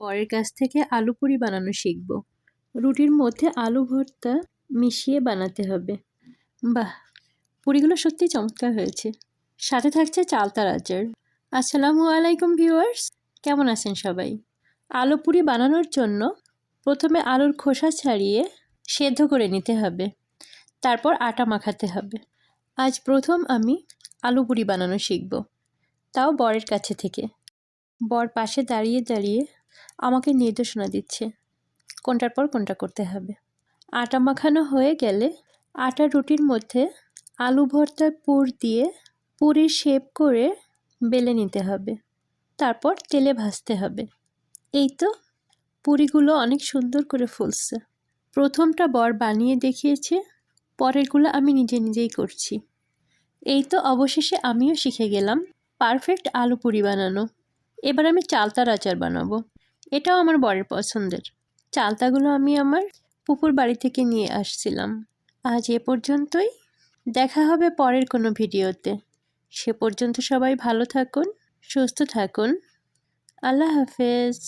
বরের কাছ থেকে আলু পুরি বানানো শিখব। রুটির মধ্যে আলু ভর্তা মিশিয়ে বানাতে হবে। বাহ, পুরিগুলো সত্যিই চমৎকার হয়েছে। সাথে থাকছে চালতার আচার। আসসালামু আলাইকুম ভিউয়ার্স, কেমন আছেন সবাই? আলু পুরি বানানোর জন্য প্রথমে আলুর খোসা ছাড়িয়ে সেদ্ধ করে নিতে হবে, তারপর আটা মাখাতে হবে। আজ প্রথম আমি আলু পুরি বানানো শিখব, তাও বরের কাছে থেকে। বর পাশে দাঁড়িয়ে দাঁড়িয়ে আমাকে নির্দেশনা দিচ্ছে কোনটার পর কোনটা করতে হবে। আটা মাখানো হয়ে গেলে আটা রুটির মধ্যে আলু ভর্তার পুর দিয়ে পুরির শেপ করে বেলে নিতে হবে, তারপর তেলে ভাজতে হবে। এই তো, পুরিগুলো অনেক সুন্দর করে ফুলছে। প্রথমটা বর বানিয়ে দেখিয়েছে, পরেরগুলো আমি নিজেই করছি। এই তো, অবশেষে আমিও শিখে গেলাম পারফেক্ট আলু পুরি বানানো। এবার আমি চালতার আচার বানাবো। এটাও আমার বরের পছন্দের। চালতাগুলো আমি আমার পুকুর বাড়ি থেকে নিয়ে আসছিলাম। আজ এ পর্যন্তই, দেখা হবে পরের কোনো ভিডিওতে। সে পর্যন্ত সবাই ভালো থাকুন, সুস্থ থাকুন। আল্লাহ হাফেজ।